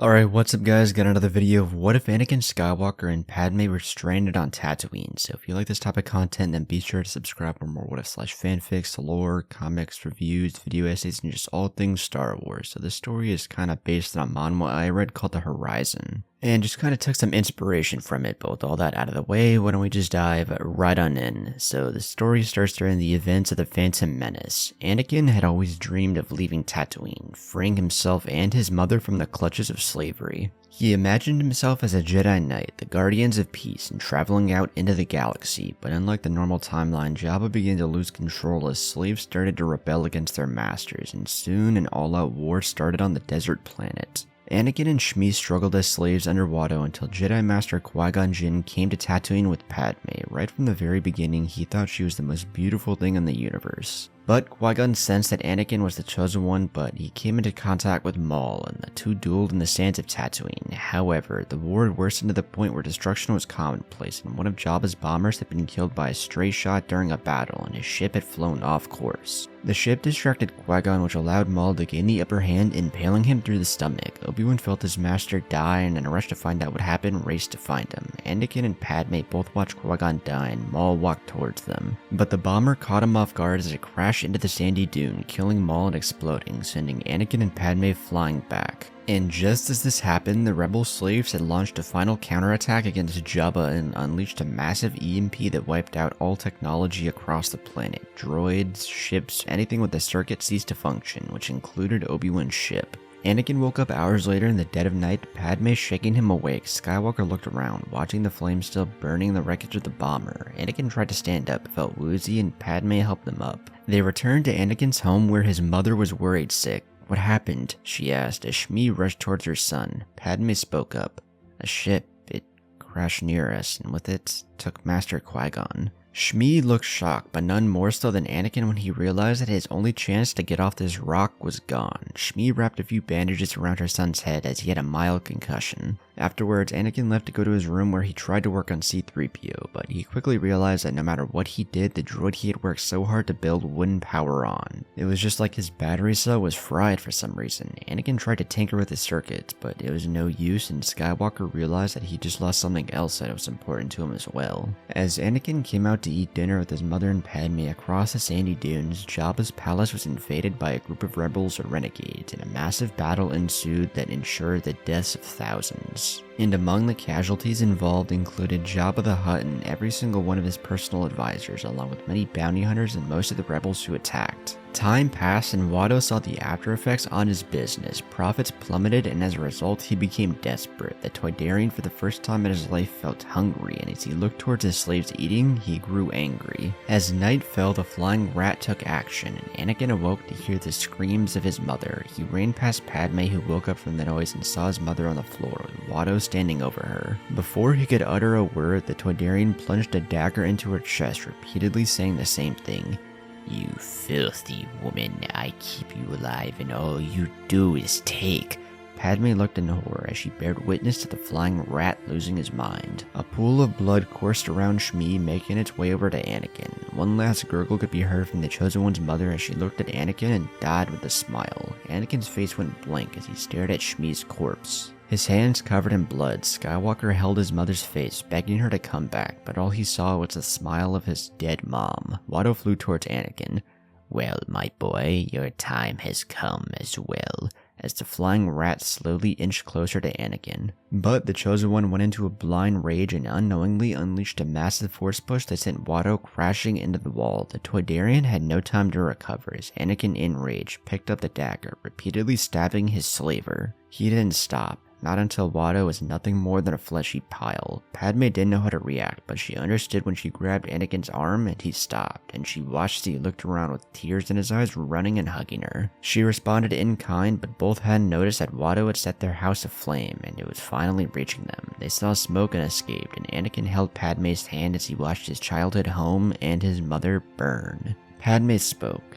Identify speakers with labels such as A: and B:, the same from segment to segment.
A: Alright, what's up guys? Got another video of what if Anakin Skywalker and Padme were stranded on Tatooine. So if you like this type of content, then be sure to subscribe for more what if slash fanfics, lore, comics, reviews, video essays, and just all things Star Wars. So this story is kind of based on a manga I read called The Horizon, and just kind of took some inspiration from it. But with all that out of the way, why don't we just dive right on in. So the story starts during the events of the Phantom Menace. Anakin had always dreamed of leaving Tatooine, freeing himself and his mother from the clutches of slavery. He imagined himself as a Jedi Knight, the Guardians of Peace, and traveling out into the galaxy, but unlike the normal timeline, Jabba began to lose control as slaves started to rebel against their masters, and soon an all-out war started on the desert planet. Anakin and Shmi struggled as slaves under Watto until Jedi Master Qui-Gon Jinn came to Tatooine with Padme. Right from the very beginning, he thought she was the most beautiful thing in the universe. But Qui-Gon sensed that Anakin was the chosen one, but he came into contact with Maul, and the two dueled in the sands of Tatooine. However, the war had worsened to the point where destruction was commonplace, and one of Jabba's bombers had been killed by a stray shot during a battle, and his ship had flown off course. The ship distracted Qui-Gon, which allowed Maul to gain the upper hand, impaling him through the stomach. Obi-Wan felt his master die, and in a rush to find out what happened, raced to find him. Anakin and Padme both watched Qui-Gon die, and Maul walked towards them. But the bomber caught him off guard as it crashed into the sandy dune, killing Maul and exploding, sending Anakin and Padme flying back. And just as this happened, the rebel slaves had launched a final counterattack against Jabba and unleashed a massive EMP that wiped out all technology across the planet. Droids, ships, anything with a circuit ceased to function, which included Obi-Wan's ship. Anakin woke up hours later in the dead of night, Padme shaking him awake. Skywalker looked around, watching the flames still burning the wreckage of the bomber. Anakin tried to stand up, felt woozy, and Padme helped him up. They returned to Anakin's home where his mother was worried sick. "What happened?" she asked as Shmi rushed towards her son. Padme spoke up. "A ship, it crashed near us, and with it, took Master Qui-Gon." Shmi looked shocked, but none more so than Anakin when he realized that his only chance to get off this rock was gone. Shmi wrapped a few bandages around her son's head as he had a mild concussion. Afterwards, Anakin left to go to his room where he tried to work on C-3PO, but he quickly realized that no matter what he did, the droid he had worked so hard to build wouldn't power on. It was just like his battery cell was fried for some reason. Anakin tried to tinker with his circuits, but it was no use, and Skywalker realized that he just lost something else that was important to him as well. As Anakin came out to eat dinner with his mother and Padme across the sandy dunes, Jabba's palace was invaded by a group of rebels or renegades, and a massive battle ensued that ensured the deaths of thousands. And among the casualties involved included Jabba the Hutt and every single one of his personal advisors, along with many bounty hunters and most of the rebels who attacked. Time passed and Watto saw the after effects on his business. Profits plummeted, and as a result he became desperate. The Toydarian for the first time in his life felt hungry, and as he looked towards his slaves eating, he grew angry. As night fell, the flying rat took action, and Anakin awoke to hear the screams of his mother. He ran past Padme, who woke up from the noise and saw his mother on the floor, with Watto standing over her. Before he could utter a word, the Toydarian plunged a dagger into her chest, repeatedly saying the same thing. "You filthy woman, I keep you alive and all you do is take." Padme looked in horror as she bared witness to the flying rat losing his mind. A pool of blood coursed around Shmi, making its way over to Anakin. One last gurgle could be heard from the Chosen One's mother as she looked at Anakin and died with a smile. Anakin's face went blank as he stared at Shmi's corpse. His hands covered in blood, Skywalker held his mother's face, begging her to come back, but all he saw was the smile of his dead mom. Watto flew towards Anakin. "Well, my boy, your time has come as well," as the flying rat slowly inched closer to Anakin. But the Chosen One went into a blind rage and unknowingly unleashed a massive force push that sent Watto crashing into the wall. The Toydarian had no time to recover as Anakin, in rage, picked up the dagger, repeatedly stabbing his slaver. He didn't stop. Not until Watto was nothing more than a fleshy pile. Padme didn't know how to react, but she understood when she grabbed Anakin's arm and he stopped, and she watched as he looked around with tears in his eyes, running and hugging her. She responded in kind, but both hadn't noticed that Watto had set their house aflame, and it was finally reaching them. They saw smoke and escaped, and Anakin held Padme's hand as he watched his childhood home and his mother burn. Padme spoke.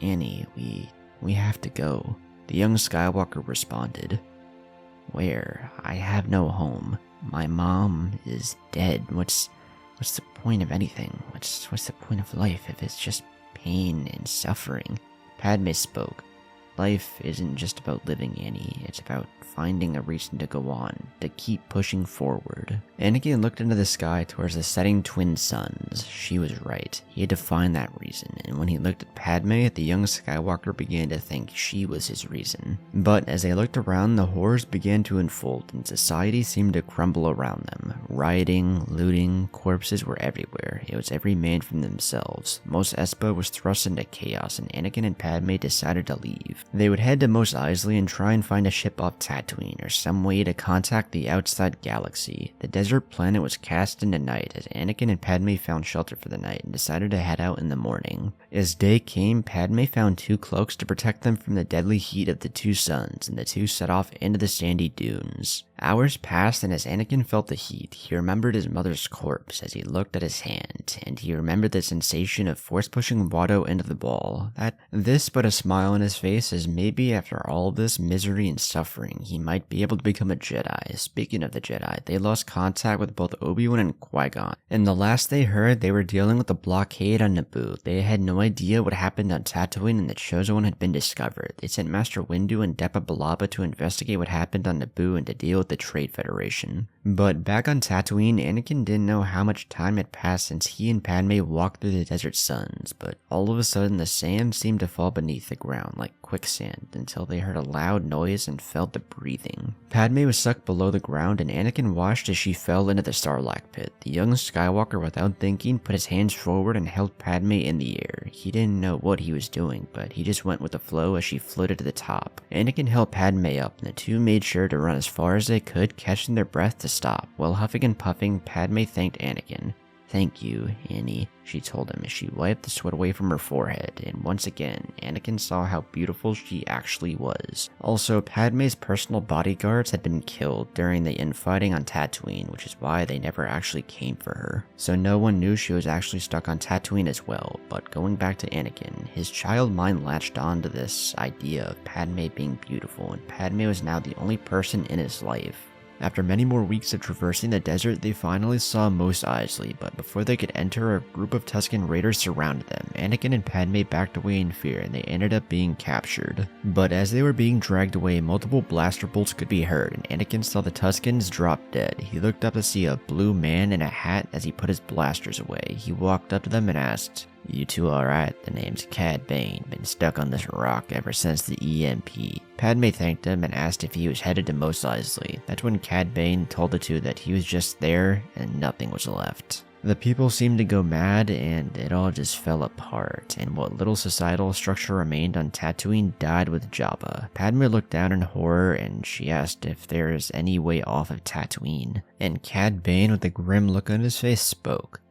A: "Annie, we have to go." The young Skywalker responded. "Where? I have no home. My mom is dead. What's the point of anything? What's the point of life if it's just pain and suffering?" Padme spoke. life isn't just about living, Annie. It's about finding a reason to go on, to keep pushing forward. Anakin looked into the sky towards the setting twin suns. She was right. He had to find that reason, and when he looked at Padme, the young Skywalker began to think she was his reason. But as they looked around, the horrors began to unfold, and society seemed to crumble around them. Rioting, looting, corpses were everywhere. It was every man for themselves. Mos Espa was thrust into chaos, and Anakin and Padme decided to leave. They would head to Mos Eisley and try and find a ship off Tatooine, or some way to contact the outside galaxy. The desert planet was cast into night as Anakin and Padme found shelter for the night and decided to head out in the morning. As day came, Padme found 2 cloaks to protect them from the deadly heat of the 2 suns, and the 2 set off into the sandy dunes. Hours passed, and as Anakin felt the heat, he remembered his mother's corpse as he looked at his hand, and he remembered the sensation of force-pushing Watto into the ball. This put a smile on his face, as maybe after all this misery and suffering, he might be able to become a Jedi. Speaking of the Jedi, they lost contact with both Obi-Wan and Qui-Gon, and the last they heard, they were dealing with the blockade on Naboo. They had no idea what happened on Tatooine, and the Chosen One had been discovered. They sent Master Windu and Depa Billaba to investigate what happened on Naboo and to deal with the Trade Federation. But back on Tatooine, Anakin didn't know how much time had passed since he and Padme walked through the desert suns, but all of a sudden the sand seemed to fall beneath the ground like quicksand until they heard a loud noise and felt the breathing. Padme was sucked below the ground, and Anakin watched as she fell into the Sarlacc pit. The young Skywalker, without thinking, put his hands forward and held Padme in the air. He didn't know what he was doing, but he just went with the flow as she floated to the top. Anakin held Padme up, and the 2 made sure to run as far as they could, catching their breath to stop. While huffing and puffing, Padme thanked Anakin. "Thank you, Annie," she told him as she wiped the sweat away from her forehead, and once again, Anakin saw how beautiful she actually was. Also, Padme's personal bodyguards had been killed during the infighting on Tatooine, which is why they never actually came for her. So no one knew she was actually stuck on Tatooine as well. But going back to Anakin, his child mind latched on to this idea of Padme being beautiful, and Padme was now the only person in his life. After many more weeks of traversing the desert, they finally saw Mos Eisley, but before they could enter, a group of Tusken raiders surrounded them. Anakin and Padme backed away in fear, and they ended up being captured. But as they were being dragged away, multiple blaster bolts could be heard, and Anakin saw the Tuskens drop dead. He looked up to see a blue man in a hat as he put his blasters away. He walked up to them and asked, "You two alright? The name's Cad Bane. Been stuck on this rock ever since the EMP. Padme thanked him and asked if he was headed to Mos Eisley. That's when Cad Bane told the 2 that he was just there and nothing was left. The people seemed to go mad, and it all just fell apart, and what little societal structure remained on Tatooine died with Jabba. Padme looked down in horror, and she asked if there is any way off of Tatooine. And Cad Bane, with a grim look on his face, spoke.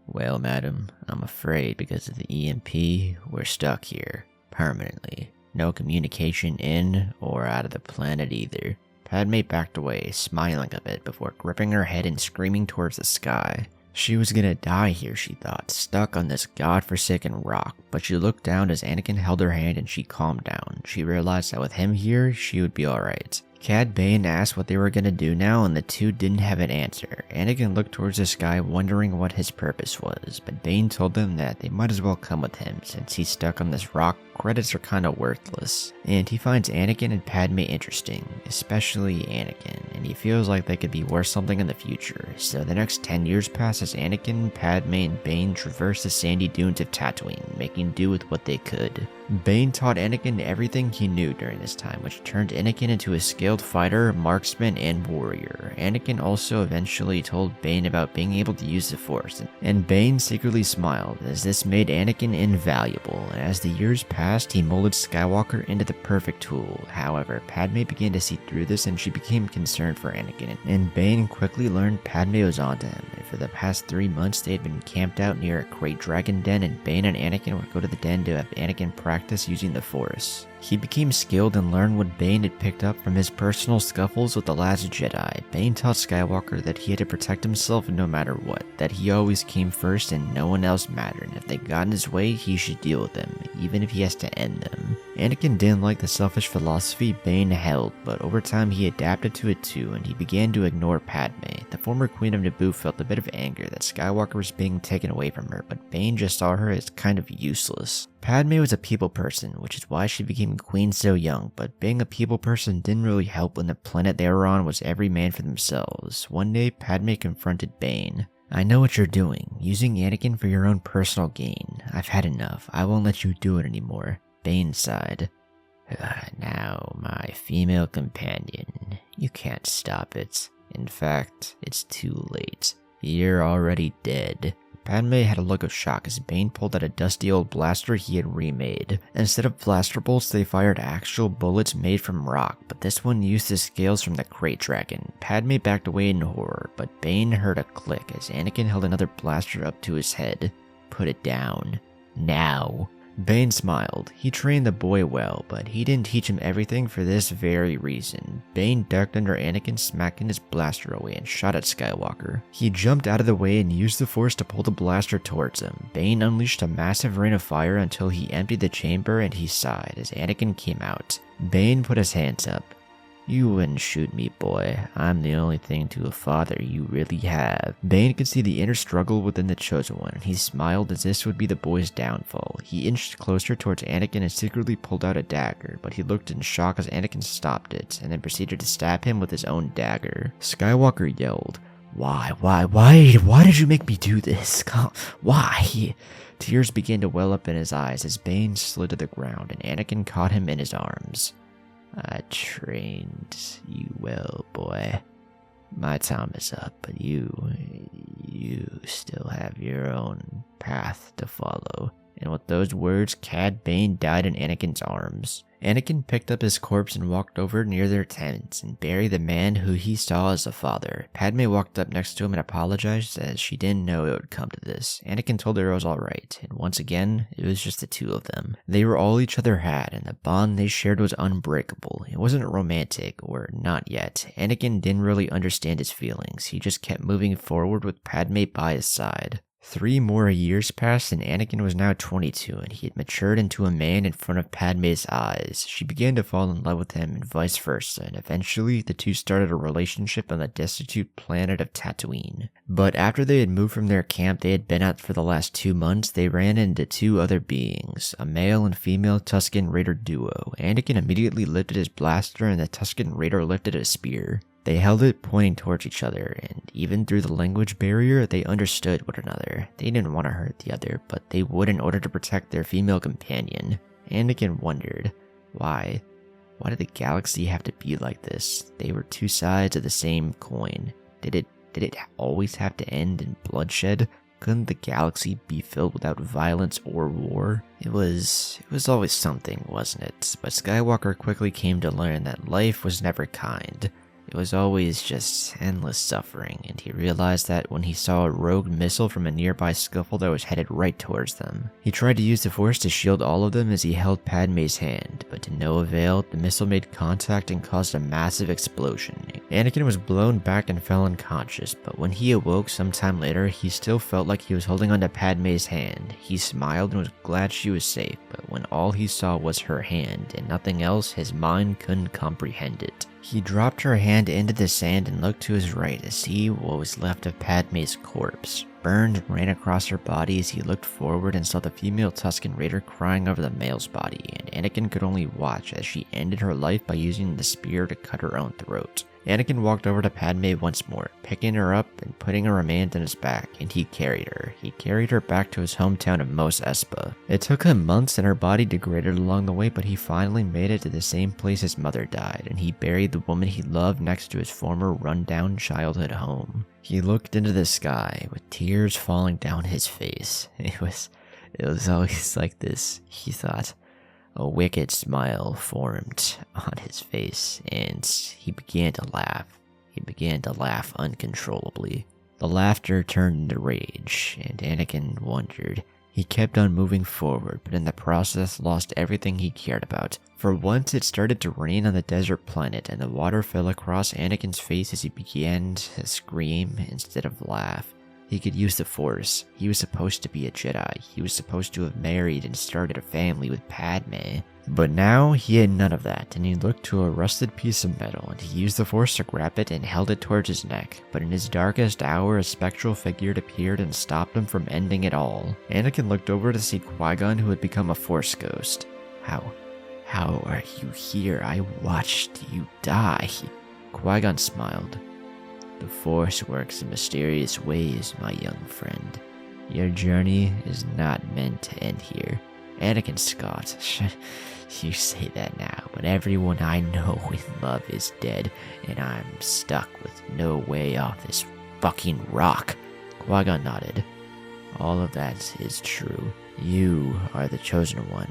A: "Well, madam, I'm afraid because of the EMP, we're stuck here, permanently. No communication in or out of the planet either." Padme backed away, smiling a bit before gripping her head and screaming towards the sky. She was gonna die here, she thought, stuck on this godforsaken rock, but she looked down as Anakin held her hand and she calmed down. She realized that with him here, she would be alright. Cad Bane asked what they were gonna do now, and the 2 didn't have an answer. Anakin looked towards the sky, wondering what his purpose was, but Bane told them that they might as well come with him, since he's stuck on this rock. Credits are kinda worthless, and he finds Anakin and Padme interesting, especially Anakin, and he feels like they could be worth something in the future. So the next 10 years pass as Anakin, Padme, and Bane traverse the sandy dunes of Tatooine, making do with what they could. Bane taught Anakin everything he knew during this time, which turned Anakin into a skilled fighter, marksman, and warrior. Anakin also eventually told Bane about being able to use the Force, and Bane secretly smiled, as this made Anakin invaluable, and as the years passed, he molded Skywalker into the perfect tool. However, Padme began to see through this, and she became concerned for Anakin, and Bane quickly learned Padme was onto him, and for the past 3 months, they had been camped out near a great dragon den, and Bane and Anakin would go to the den to have Anakin practice using the Force. He became skilled and learned what Bane had picked up from his personal scuffles with the last Jedi. Bane taught Skywalker that he had to protect himself no matter what, that he always came first and no one else mattered, and if they got in his way, he should deal with them, even if he has to end them. Anakin didn't like the selfish philosophy Bane held, but over time he adapted to it too, and he began to ignore Padme. The former Queen of Naboo felt a bit of anger that Skywalker was being taken away from her, but Bane just saw her as kind of useless. Padme was a people person, which is why she became and queen so young, but being a people person didn't really help when the planet they were on was every man for themselves. One day, Padme confronted Bane. "I know what you're doing, using Anakin for your own personal gain. I've had enough. I won't let you do it anymore." Bane sighed. "Now, my female companion, you can't stop it. In fact, it's too late. You're already dead." Padme had a look of shock as Bane pulled out a dusty old blaster he had remade. Instead of blaster bolts, they fired actual bullets made from rock, but this one used the scales from the Great Dragon. Padme backed away in horror, but Bane heard a click as Anakin held another blaster up to his head. "Put it down. Now." Bane smiled. He trained the boy well, but he didn't teach him everything for this very reason. Bane ducked under Anakin, smacking his blaster away and shot at Skywalker. He jumped out of the way and used the force to pull the blaster towards him. Bane unleashed a massive rain of fire until he emptied the chamber, and he sighed as Anakin came out. Bane put his hands up. "You wouldn't shoot me, boy. I'm the only thing to a father you really have." Bane could see the inner struggle within the Chosen One, and he smiled as this would be the boy's downfall. He inched closer towards Anakin and secretly pulled out a dagger, but he looked in shock as Anakin stopped it, and then proceeded to stab him with his own dagger. Skywalker yelled, Why did you make me do this? Why?" Tears began to well up in his eyes as Bane slid to the ground, and Anakin caught him in his arms. "I trained you well, boy. My time is up, but you still have your own path to follow." And with those words, Cad Bane died in Anakin's arms. Anakin picked up his corpse and walked over near their tents and buried the man who he saw as a father. Padme walked up next to him and apologized as she didn't know it would come to this. Anakin told her it was alright, and once again, it was just the two of them. They were all each other had, and the bond they shared was unbreakable. It wasn't romantic, or not yet. Anakin didn't really understand his feelings. He just kept moving forward with Padme by his side. 3 more years passed and Anakin was now 22 and he had matured into a man in front of Padme's eyes. She began to fall in love with him and vice versa, and eventually the two started a relationship on the destitute planet of Tatooine. But after they had moved from their camp they had been at for the last 2 months, they ran into 2 other beings, a male and female Tusken Raider duo. Anakin immediately lifted his blaster and the Tusken Raider lifted a spear. They held it pointing towards each other, and even through the language barrier, they understood one another. They didn't want to hurt the other, but they would in order to protect their female companion. Anakin wondered, why? Why did the galaxy have to be like this? They were 2 sides of the same coin. Did it always have to end in bloodshed? Couldn't the galaxy be filled without violence or war? It was always something, wasn't it? But Skywalker quickly came to learn that life was never kind. It was always just endless suffering, and he realized that when he saw a rogue missile from a nearby scuffle that was headed right towards them. He tried to use the force to shield all of them as he held Padme's hand, but to no avail. The missile made contact and caused a massive explosion. Anakin was blown back and fell unconscious, but when he awoke sometime later, he still felt like he was holding onto Padme's hand. He smiled and was glad she was safe, but when all he saw was her hand and nothing else, his mind couldn't comprehend it. He dropped her hand into the sand and looked to his right to see what was left of Padme's corpse. Burns ran across her body as he looked forward and saw the female Tusken Raider crying over the male's body, and Anakin could only watch as she ended her life by using the spear to cut her own throat. Anakin walked over to Padme once more, picking her up and putting her remains on his back, and he carried her. He carried her back to his hometown of Mos Espa. It took him months and her body degraded along the way, but he finally made it to the same place his mother died, and he buried the woman he loved next to his former run-down childhood home. He looked into the sky with tears falling down his face. It was always like this, he thought. A wicked smile formed on his face, and he began to laugh. He began to laugh uncontrollably. The laughter turned into rage, and Anakin wondered. He kept on moving forward, but in the process lost everything he cared about. For once, it started to rain on the desert planet, and the water fell across Anakin's face as he began to scream instead of laugh. He could use the Force. He was supposed to be a Jedi. He was supposed to have married and started a family with Padme. But now, he had none of that, and he looked to a rusted piece of metal, and he used the Force to grab it and held it towards his neck. But in his darkest hour, a spectral figure appeared and stopped him from ending it all. Anakin looked over to see Qui-Gon, who had become a Force ghost. How How are you here? I watched you die. Qui-Gon smiled. The Force works in mysterious ways, my young friend. Your journey is not meant to end here. Anakin Scott, you say that now, but everyone I know and love is dead, and I'm stuck with no way off this fucking rock. Qui-Gon nodded. All of that is true. You are the chosen one,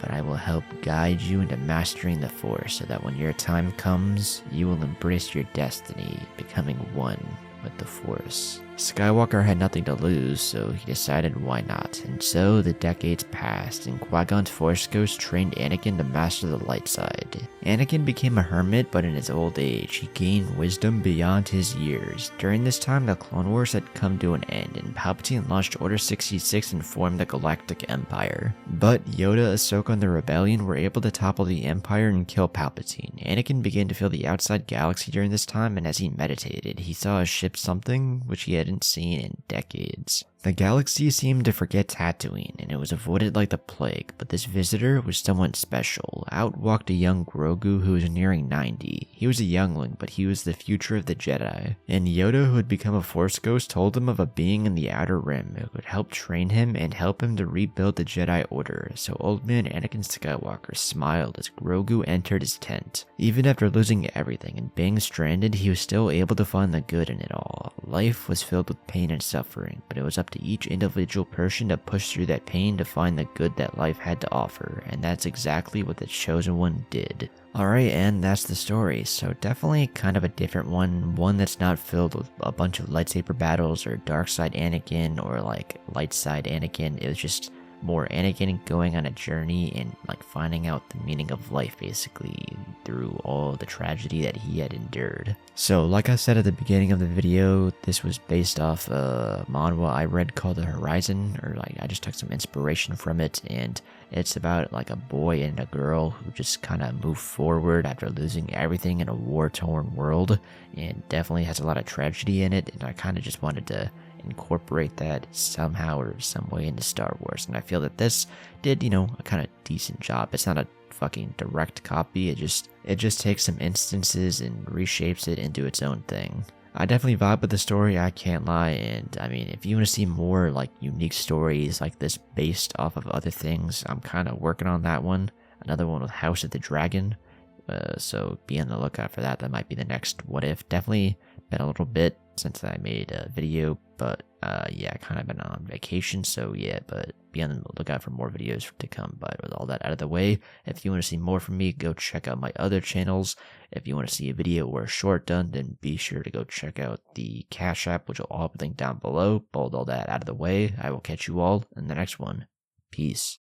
A: but I will help guide you into mastering the Force so that when your time comes, you will embrace your destiny, becoming one with the Force. Skywalker had nothing to lose, so he decided why not, and so the decades passed, and Qui-Gon's Force Ghost trained Anakin to master the light side. Anakin became a hermit, but in his old age, he gained wisdom beyond his years. During this time, the Clone Wars had come to an end, and Palpatine launched Order 66 and formed the Galactic Empire. But Yoda, Ahsoka, and the Rebellion were able to topple the Empire and kill Palpatine. Anakin began to feel the outside galaxy during this time, and as he meditated, he saw a ship something which he hadn't seen in decades. The galaxy seemed to forget Tatooine, and it was avoided like the plague, but this visitor was someone special. Out walked a young Grogu who was nearing 90. He was a youngling, but he was the future of the Jedi. And Yoda, who had become a Force Ghost, told him of a being in the Outer Rim who could help train him and help him to rebuild the Jedi Order. So old man Anakin Skywalker smiled as Grogu entered his tent. Even after losing everything and being stranded, he was still able to find the good in it all. Life was filled with pain and suffering, but it was up to each individual person to push through that pain to find the good that life had to offer, and that's exactly what the Chosen One did. Alright, and that's the story, so definitely kind of a different one that's not filled with a bunch of lightsaber battles or dark side Anakin or like light side Anakin. It was just more Anakin going on a journey and like finding out the meaning of life basically through all the tragedy that he had endured. So like I said at the beginning of the video, this was based off a manhwa I read called The Horizon, or like I just took some inspiration from it, and it's about like a boy and a girl who just kind of move forward after losing everything in a war-torn world, and definitely has a lot of tragedy in it, and I kind of just wanted to incorporate that somehow or some way into Star Wars, and I feel that this did, a kind of decent job. It's not a fucking direct copy, it just takes some instances and reshapes it into its own thing. I definitely vibe with the story, I can't lie, and I mean, if you want to see more like unique stories like this based off of other things, I'm kind of working on that one. Another one with House of the Dragon, so be on the lookout for that. That might be the next what if. Definitely been a little bit since I made a video, but yeah, kind of been on vacation, so yeah, but be on the lookout for more videos to come. But with all that out of the way, if you want to see more from me, go check out my other channels. If you want to see a video or a short done, then be sure to go check out the Cash App, which will all be linked down below. But with all that out of the way, I will catch you all in the next one. Peace.